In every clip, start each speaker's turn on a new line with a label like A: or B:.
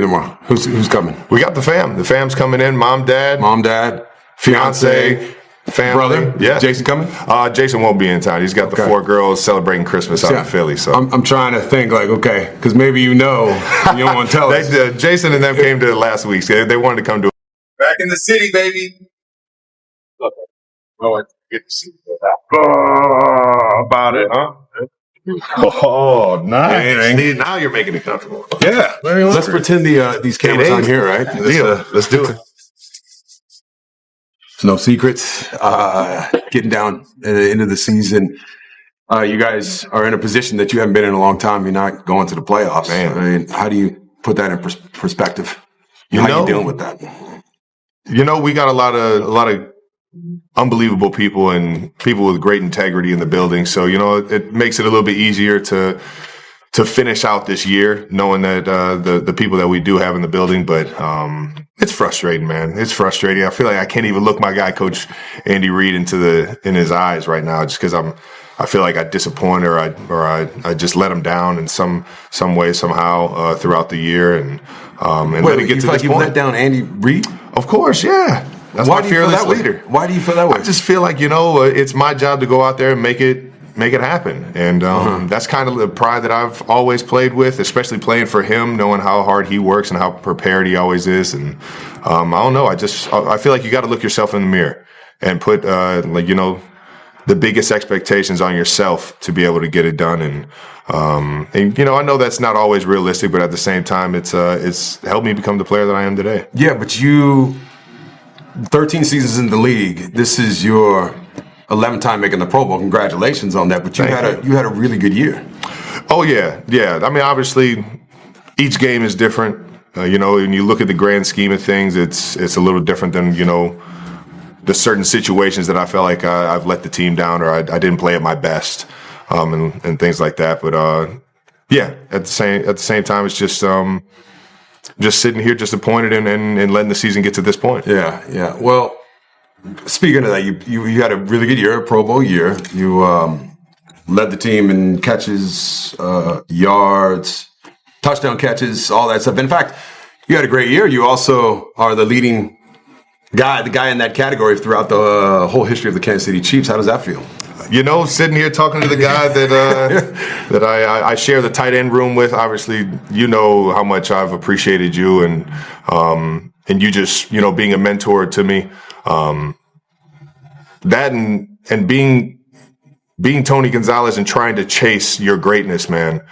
A: Tomorrow. Who's coming?
B: We got the fam. The fam's coming in. Mom, dad, fiancée, family.
A: Brother.
B: Yeah.
A: Jason coming?
B: Jason won't be in town. He's got the 4 girls celebrating Christmas out in Philly. So
A: I'm trying to think okay, because maybe you don't want to tell us.
B: Jason and them came to last week. They wanted to come to
C: Back in the city, baby.
B: Okay. Oh, get to see about it, huh? Oh, nice. See, now you're making it comfortable.
A: Yeah. Let's pretend these cameras on here, right?
B: Let's do it.
A: No secrets. Getting down at the end of the season. You guys are in a position that you haven't been in a long time. You're not going to the playoffs.
B: Man.
A: I mean, how do you put that in perspective? How are you dealing with that?
B: We got a lot of unbelievable people and people with great integrity in the building. So, it makes it a little bit easier to finish out this year, knowing that the people that we do have in the building. But it's frustrating, man. It's frustrating. I feel like I can't even look my guy, Coach Andy Reid, in his eyes right now, just because I feel like I disappoint or I just let him down in some way somehow throughout the year and let it get to this point.
A: You let down Andy Reid?
B: Of course, yeah. That's my fearless leader.
A: Why do you feel that way?
B: I just feel like it's my job to go out there and make it happen, and that's kind of the pride that I've always played with, especially playing for him, knowing how hard he works and how prepared he always is. And I don't know. I feel like you got to look yourself in the mirror and put the biggest expectations on yourself to be able to get it done. And I know that's not always realistic, but at the same time, it's helped me become the player that I am today.
A: Yeah, but 13 seasons in the league. This is your 11th time making the Pro Bowl. Congratulations on that. But you had a really good year.
B: Oh yeah. I mean, obviously, each game is different. When you look at the grand scheme of things, it's a little different than the certain situations that I felt like I've let the team down or I didn't play at my best, and things like that. But at the same time, it's just sitting here disappointed and letting the season get to this point.
A: Yeah. Well, speaking of that, you had a really good year, a Pro Bowl year. You led the team in catches, yards, touchdown catches, all that stuff. In fact, you had a great year. You also are the leading guy, the guy in that category throughout the whole history of the Kansas City Chiefs. How does that feel?
B: Sitting here talking to the guy that I share the tight end room with. Obviously, how much I've appreciated you and you just being a mentor to me. That and being Tony Gonzalez and trying to chase your greatness, man.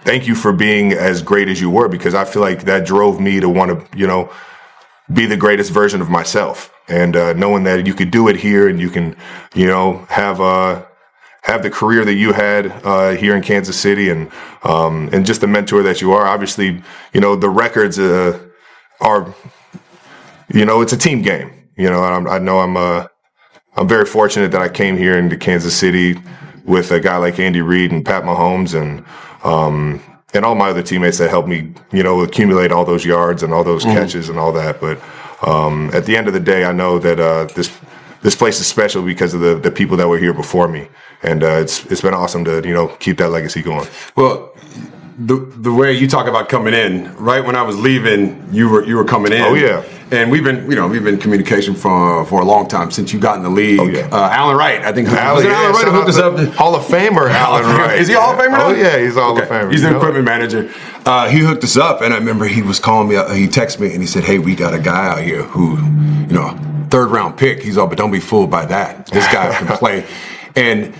B: Thank you for being as great as you were, because I feel like that drove me to want to be the greatest version of myself. And knowing that you could do it here and you can, have the career that you had here in Kansas City and just the mentor that you are. Obviously, the records are, it's a team game. I know I'm very fortunate that I came here into Kansas City with a guy like Andy Reid and Pat Mahomes and all my other teammates that helped me, accumulate all those yards and all those catches and all that. But at the end of the day, I know that this place is special because of the people that were here before me, and it's been awesome to keep that legacy going.
A: Well, the way you talk about coming in, right when I was leaving, you were coming in.
B: Oh yeah.
A: And we've been in communication for a long time since you got in the league. Oh, yeah. Alan Wright, I think. Alan Wright who hooked us up?
B: Hall of Famer, Alan Wright.
A: Is he Hall of Famer now?
B: Oh yeah, he's Hall of Famer.
A: He's the equipment manager. He hooked us up, and I remember he was calling me. He texted me and he said, "Hey, we got a guy out here who, third round pick." He's all, but don't be fooled by that. This guy can play, and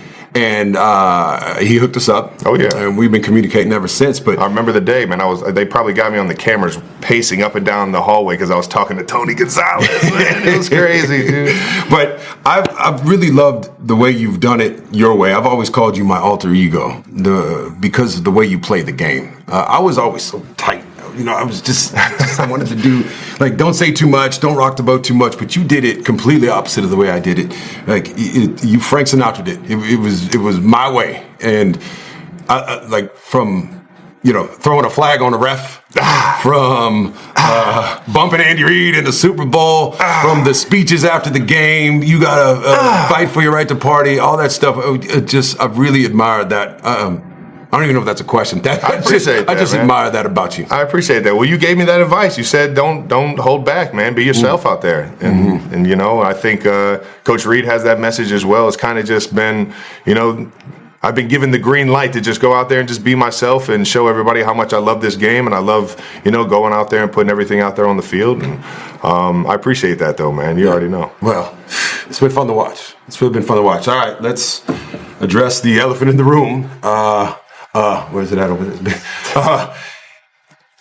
A: he hooked us up.
B: Oh yeah,
A: and we've been communicating ever since. But
B: I remember the day, man. They probably got me on the cameras pacing up and down the hallway because I was talking to Tony Gonzalez. Man, it was crazy, dude.
A: But I've really loved the way you've done it your way. I've always called you my alter ego, because of the way you play the game. I was always so tight. I was just I wanted to do, don't say too much, don't rock the boat too much, but you did it completely opposite of the way I did it. You Frank Sinatra did. It was my way. And from, throwing a flag on the ref, from bumping Andy Reid in the Super Bowl, from the speeches after the game, you gotta fight for your right to party, all that stuff. I've really admired that. I don't even know if that's a question.
B: I appreciate that,
A: I just
B: man.
A: admire that about you.
B: I appreciate that. Well, you gave me that advice. You said don't hold back, man. Be yourself out there. And you know, I think Coach Reed has that message as well. It's kind of just been, you know, I've been given the green light to just go out there and just be myself and show everybody how much I love this game, and I love, you know, going out there and putting everything out there on the field. And I appreciate that, though, man. You already know.
A: Well, it's been fun to watch. It's really been fun to watch. All right, let's address the elephant in the room. Where's it at over there?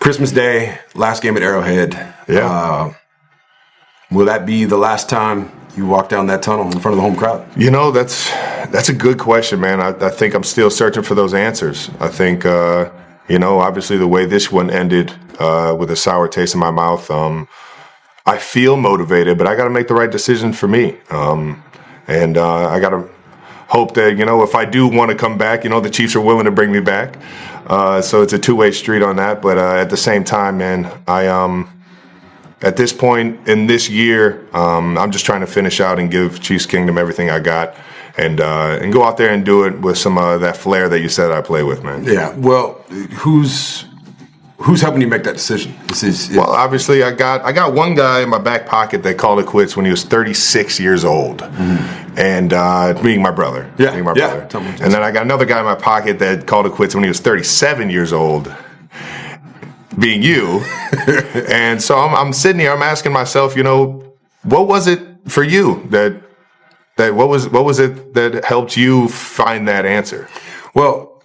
A: Christmas Day, last game at Arrowhead.
B: Yeah.
A: Will that be the last time you walk down that tunnel in front of the home crowd?
B: You know, that's a good question, man. I think I'm still searching for those answers. I think, you know, obviously the way this one ended with a sour taste in my mouth, I feel motivated, but I got to make the right decision for me. And I got to hope that, you know, if I do want to come back, you know, the Chiefs are willing to bring me back. So it's a two-way street on that. But at the same time, man, at this point in this year, I'm just trying to finish out and give Chiefs Kingdom everything I got, and go out there and do it with some of that flair that you said I play with, man.
A: Yeah. Well, who's helping you make that decision?
B: Well, obviously, I got one guy in my back pocket that called it quits when he was 36 years old, and being my brother.
A: Yeah.
B: Being my
A: Yeah.
B: brother. And then I got another guy in my pocket that called it quits when he was 37 years old. Being you. And so I'm sitting here, I'm asking myself, you know, what was it for you that what was it that helped you find that answer?
A: Well,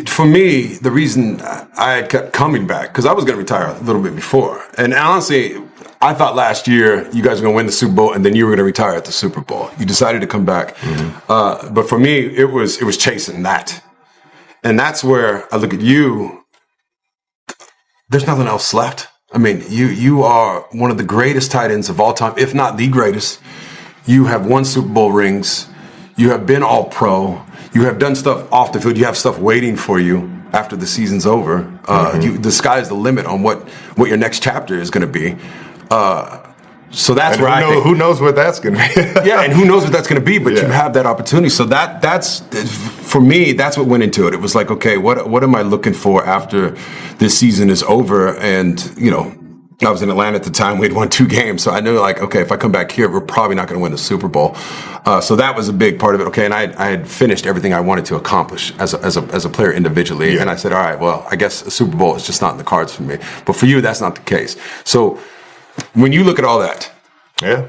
A: for me, the reason I had kept coming back, because I was going to retire a little bit before. And honestly, I thought last year you guys were going to win the Super Bowl and then you were going to retire at the Super Bowl. You decided to come back. But for me, it was chasing that. And that's where I look at you. There's nothing else left. I mean, you are one of the greatest tight ends of all time, if not the greatest. You have won Super Bowl rings. You have been all pro. You have done stuff off the field. You have stuff waiting for you after the season's over. The sky's the limit on what your next chapter is going to be. So that's where I think,
B: who knows what that's going to be.
A: yeah, and who knows what that's going to be, but you have that opportunity. So that's for me, that's what went into it. It was like, okay, what am I looking for after this season is over? And, you know, I was in Atlanta at the time. We'd won 2 games. So I knew, like, okay, if I come back here, we're probably not going to win the Super Bowl. So that was a big part of it. Okay, and I had finished everything I wanted to accomplish as a player individually. Yeah. And I said, all right, well, I guess a Super Bowl is just not in the cards for me. But for you, that's not the case. So when you look at all that,
B: yeah,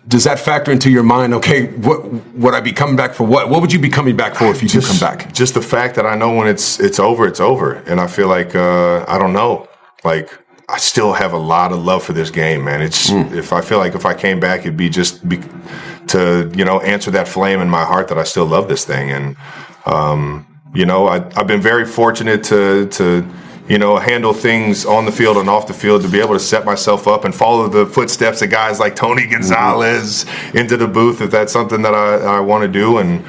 A: does that factor into your mind? Okay, what would I be coming back for? What would you be coming back for if you do come back?
B: Just the fact that I know when it's over, it's over, and I feel like I don't know, like I still have a lot of love for this game, man. It's if I feel like if I came back, it'd be to, you know, answer that flame in my heart that I still love this thing, and you know, I've been very fortunate to you know, handle things on the field and off the field, to be able to set myself up and follow the footsteps of guys like Tony Gonzalez into the booth, if that's something that I want to do. And,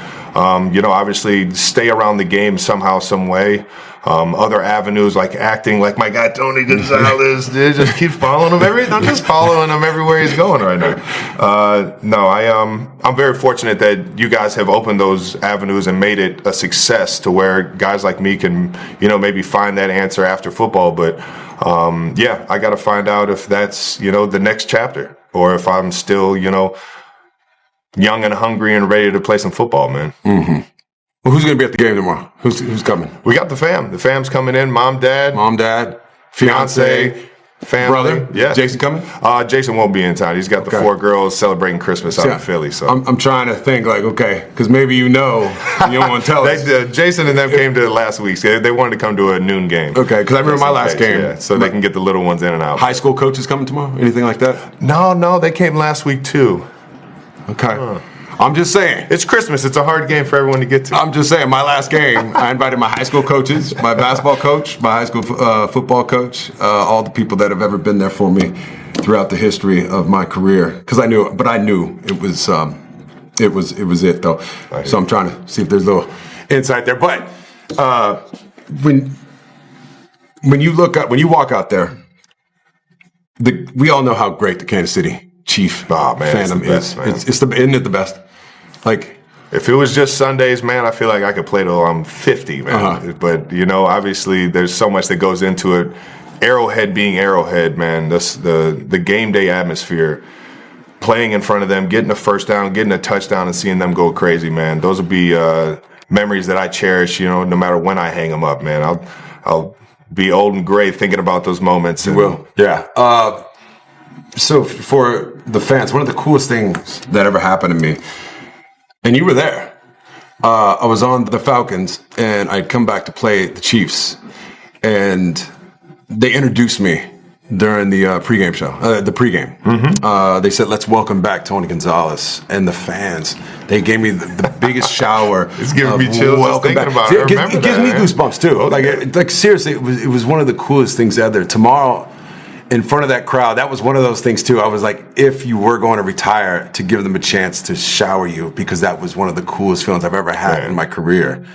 B: you know, obviously stay around the game somehow, some way. Other avenues like acting, like my guy Tony Gonzalez, just keep following him. I'm just following him everywhere he's going right now. No, I'm very fortunate that you guys have opened those avenues and made it a success to where guys like me can, you know, maybe find that answer after football. But yeah, I got to find out if that's, you know, the next chapter, or if I'm still, you know, young and hungry and ready to play some football, man.
A: Mm-hmm. Well, who's going to be at the game tomorrow? Who's coming?
B: We got the fam. The fam's coming in. Mom, dad, fiancée, family.
A: Brother?
B: Yeah.
A: Jason coming?
B: Jason won't be in town. He's got the 4 girls celebrating Christmas out in Philly. So
A: I'm trying to think, like, okay, because maybe you don't want to tell us.
B: Jason and them came to last week. They wanted to come to a noon game.
A: Okay, because I remember my last game.
B: Yeah, so they can get the little ones in and out.
A: High school coaches coming tomorrow? Anything like that?
B: No, they came last week too.
A: Okay. I'm just saying.
B: It's Christmas. It's a hard game for everyone to get to.
A: I'm just saying, my last game, I invited my high school coaches, my basketball coach, my high school football coach, all the people that have ever been there for me throughout the history of my career. Because I knew it was it though. So I'm trying to see if there's a little insight there. But when you walk out there, we all know how great the Kansas City Chief fandom is.
B: Best,
A: isn't it the best? Like,
B: If it was just Sundays, man, I feel like I could play till I'm 50, man. But, obviously there's so much that goes into it. Arrowhead being Arrowhead, man, the game day atmosphere, playing in front of them, getting a first down, getting a touchdown, and seeing them go crazy, man. Those will be memories that I cherish, no matter when I hang them up, man. I'll be old and gray thinking about those moments.
A: You will, yeah. So for the fans, one of the coolest things that ever happened to me, and you were there, I was on the Falcons, and I'd come back to play the Chiefs, and they introduced me during the pregame show, the pregame. They said, "Let's welcome back Tony Gonzalez," and the fans. They gave me the biggest shower.
B: It's giving me chills just thinking about it.
A: It gives me goosebumps too. Okay. Like seriously, it was one of the coolest things ever. Tomorrow, in front of that crowd, that was one of those things too. I was like, if you were going to retire, to give them a chance to shower you, because that was one of the coolest feelings I've ever had in my career.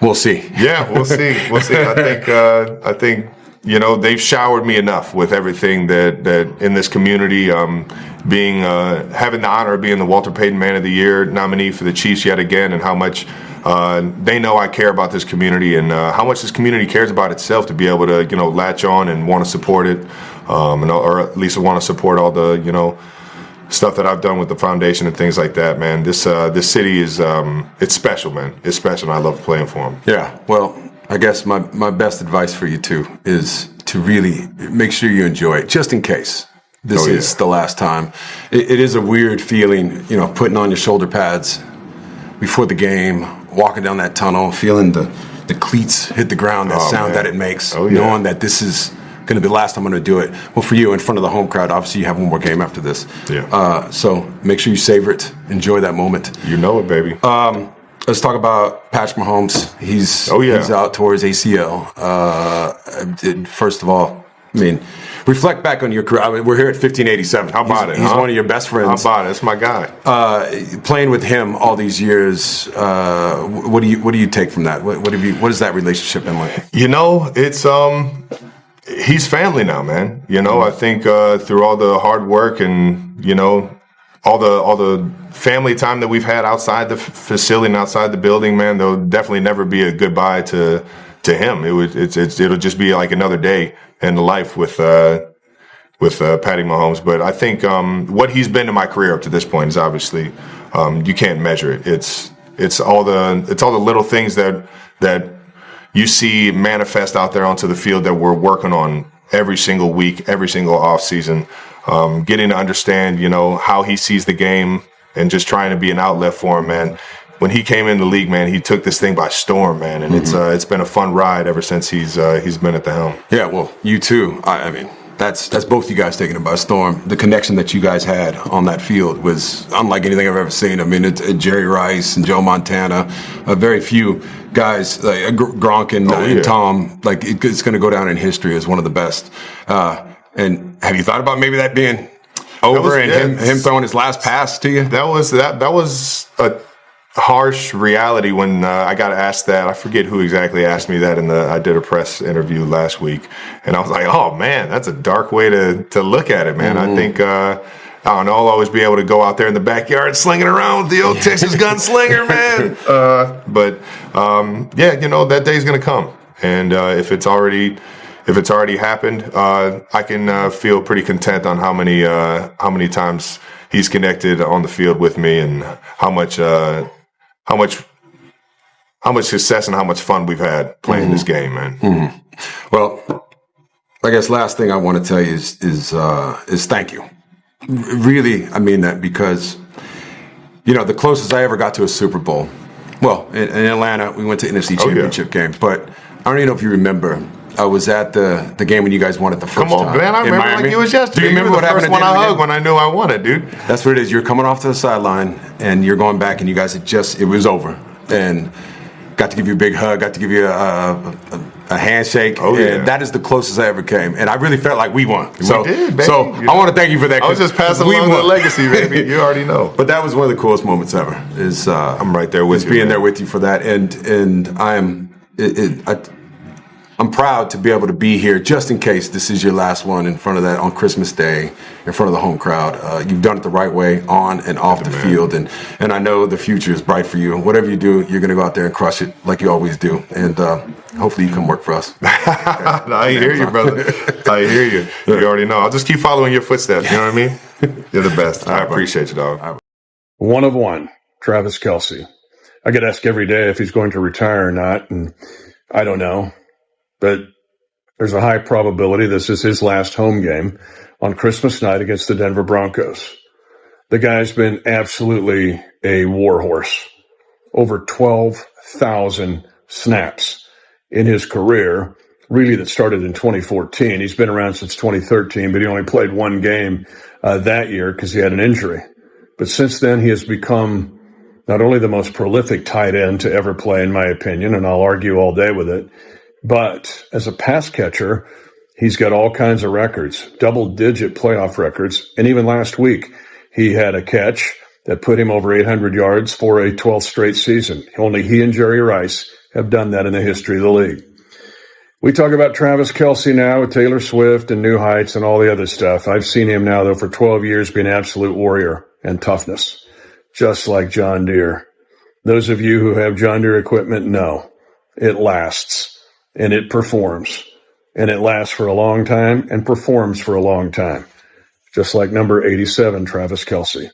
A: We'll see.
B: Yeah, we'll see. We'll see. I think. They've showered me enough with everything that in this community, being having the honor of being the Walter Payton Man of the Year nominee for the Chiefs yet again, and how much they know I care about this community, and how much this community cares about itself, to be able to latch on and want to support it, or at least want to support all the stuff that I've done with the foundation and things like that. Man, this city is it's special, man. It's special, and I love playing for them.
A: Yeah, well, I guess my best advice for you too is to really make sure you enjoy it, just in case this is the last time. It is a weird feeling, putting on your shoulder pads before the game, walking down that tunnel, feeling the cleats hit the ground, that sound that it makes, knowing that this is going to be the last time I'm going to do it. Well, for you, in front of the home crowd, obviously you have one more game after this.
B: Yeah.
A: So make sure you savor it, enjoy that moment.
B: You know it, baby.
A: Let's talk about Patrick Mahomes. He's out towards ACL. First of all, I mean, reflect back on your career. I mean, we're here at 1587.
B: How about it?
A: He's one of your best friends.
B: How about it? That's my guy.
A: Playing with him all these years, what do you take from that? What has that relationship been like?
B: It's he's family now, man. I think through all the hard work and all the family time that we've had outside the facility and outside the building, man, there'll definitely never be a goodbye to him. It'll just be like another day in life with Patty Mahomes. But I think what he's been to my career up to this point is obviously you can't measure it. It's all the little things that you see manifest out there onto the field that we're working on every single week, every single off season. Getting to understand, how he sees the game and just trying to be an outlet for him, man. When he came in the league, man, he took this thing by storm, man, and it's been a fun ride ever since he's been at the helm.
A: Yeah, well, you too. I mean, that's both you guys taking it by storm. The connection that you guys had on that field was unlike anything I've ever seen. I mean, Jerry Rice and Joe Montana, very few guys like Gronk and Tom. Like it's going to go down in history as one of the best. And have you thought about maybe that being over and him throwing his last pass to you?
B: That was a harsh reality when I got asked that. I forget who exactly asked me that I did a press interview last week, and I was like, oh man, that's a dark way to look at it, man. I think I don't know, I'll always be able to go out there in the backyard slinging around with the old Texas gunslinger, man. But that day's gonna come, and if it's already happened, I can feel pretty content on how many times he's connected on the field with me, and how much success and how much fun we've had playing this game, man.
A: Well, I guess last thing I want to tell you is thank you. Really, I mean that, because the closest I ever got to a Super Bowl, well, in Atlanta, we went to NFC Championship game, but I don't even know if you remember. I was at the game when you guys won it the first time.
B: Come on, man! I remember like it was yesterday.
A: Do you remember what happened?
B: The first one I hugged when I knew I won it, dude.
A: That's what it is. You're coming off to the sideline, and you're going back, and you guys it was over, and got to give you a big hug, got to give you a handshake. And that is the closest I ever came, and I really felt like we won.
B: We did, baby.
A: So I want to thank you for that.
B: I was just passing along the legacy, baby. You already know.
A: But that was one of the coolest moments ever. I'm
B: right there with you.
A: Being there with you for that, and I am. I'm proud to be able to be here just in case this is your last one in front of that on Christmas Day, in front of the home crowd. You've done it the right way on and off the field. And I know the future is bright for you. Whatever you do, you're going to go out there and crush it like you always do. And hopefully you come work for us.
B: I hear you, brother. I hear you. You already know. I'll just keep following your footsteps. You know what I mean? You're the best. I appreciate you, dog.
D: One of one, Travis Kelce. I get asked every day if he's going to retire or not, and I don't know. But there's a high probability this is his last home game on Christmas night against the Denver Broncos. The guy's been absolutely a warhorse. Over 12,000 snaps in his career, really that started in 2014. He's been around since 2013, but he only played one game that year because he had an injury. But since then, he has become not only the most prolific tight end to ever play, in my opinion, and I'll argue all day with it, but as a pass catcher, he's got all kinds of records, double-digit playoff records. And even last week, he had a catch that put him over 800 yards for a 12th straight season. Only he and Jerry Rice have done that in the history of the league. We talk about Travis Kelce now with Taylor Swift and New Heights and all the other stuff. I've seen him now, though, for 12 years be an absolute warrior and toughness, just like John Deere. Those of you who have John Deere equipment know it lasts. And it performs, and it lasts for a long time and performs for a long time, just like number 87, Travis Kelce.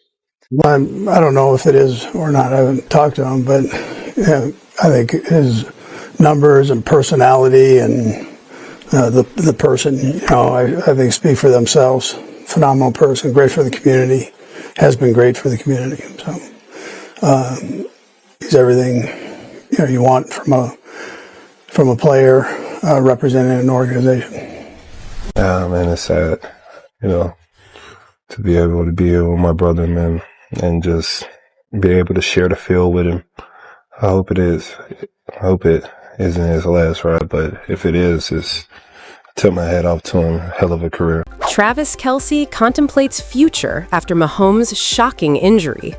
E: Well, I don't know if it is or not. I haven't talked to him, but yeah, I think his numbers and personality and the person, I think speak for themselves. Phenomenal person, great for the community, has been great for the community. So he's everything you want from a player representing an organization.
F: Yeah, man, it's sad, to be able to be here with my brother, man, and just be able to share the field with him. I hope it is. I hope it isn't his last ride, but if it is, it's tip my hat off to him. Hell of a career.
G: Travis Kelce contemplates future after Mahomes' shocking injury.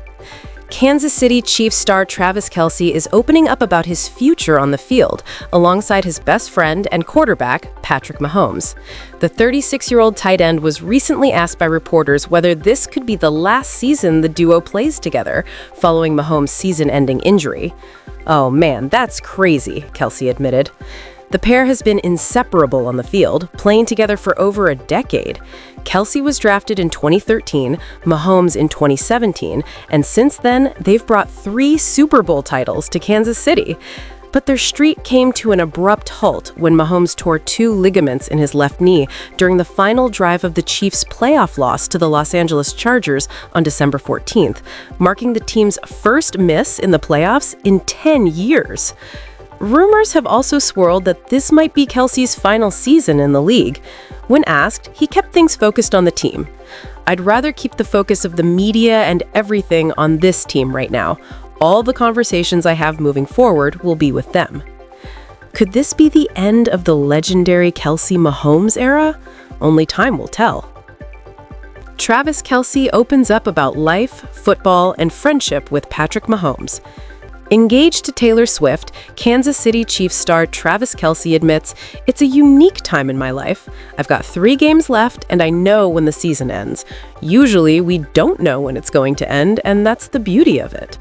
G: Kansas City Chiefs star Travis Kelce is opening up about his future on the field, alongside his best friend and quarterback, Patrick Mahomes. The 36-year-old tight end was recently asked by reporters whether this could be the last season the duo plays together, following Mahomes' season-ending injury. "Oh man, that's crazy," Kelce admitted. The pair has been inseparable on the field, playing together for over a decade. Kelce was drafted in 2013, Mahomes in 2017, and since then, they've brought 3 Super Bowl titles to Kansas City. But their streak came to an abrupt halt when Mahomes tore 2 ligaments in his left knee during the final drive of the Chiefs' playoff loss to the Los Angeles Chargers on December 14th, marking the team's first miss in the playoffs in 10 years. Rumors have also swirled that this might be Kelce's final season in the league. When asked, he kept things focused on the team. "I'd rather keep the focus of the media and everything on this team right now. All the conversations I have moving forward will be with them." Could this be the end of the legendary Kelce-Mahomes era? Only time will tell. Travis Kelce opens up about life, football, and friendship with Patrick Mahomes. Engaged to Taylor Swift, Kansas City Chiefs star Travis Kelce admits, "It's a unique time in my life. I've got 3 games left, and I know when the season ends. Usually, we don't know when it's going to end, and that's the beauty of it."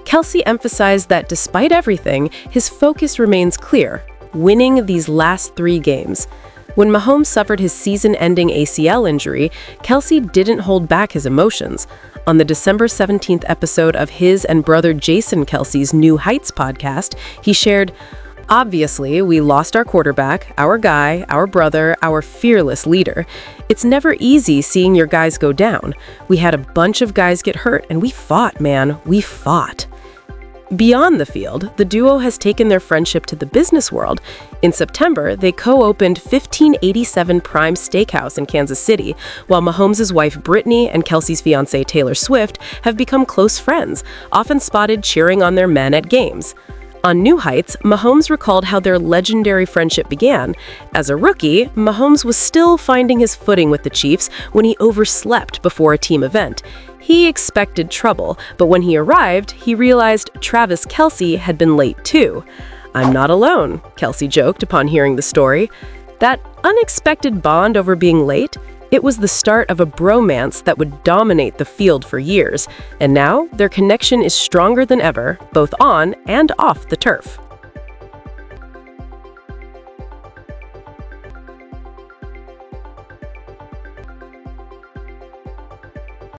G: Kelce emphasized that despite everything, his focus remains clear: winning these last 3 games. When Mahomes suffered his season-ending ACL injury, Kelce didn't hold back his emotions. On the December 17th episode of his and brother Jason Kelce's New Heights podcast, he shared, "Obviously, we lost our quarterback, our guy, our brother, our fearless leader. It's never easy seeing your guys go down. We had a bunch of guys get hurt, and we fought, man. We fought." Beyond the field, the duo has taken their friendship to the business world. In September, they co-opened 1587 Prime Steakhouse in Kansas City, while Mahomes' wife Brittany and Kelce's fiancée Taylor Swift have become close friends, often spotted cheering on their men at games. On New Heights, Mahomes recalled how their legendary friendship began. As a rookie, Mahomes was still finding his footing with the Chiefs when he overslept before a team event. He expected trouble, but when he arrived, he realized Travis Kelce had been late too. "I'm not alone," Kelce joked upon hearing the story. That unexpected bond over being late, it was the start of a bromance that would dominate the field for years, and now their connection is stronger than ever, both on and off the turf.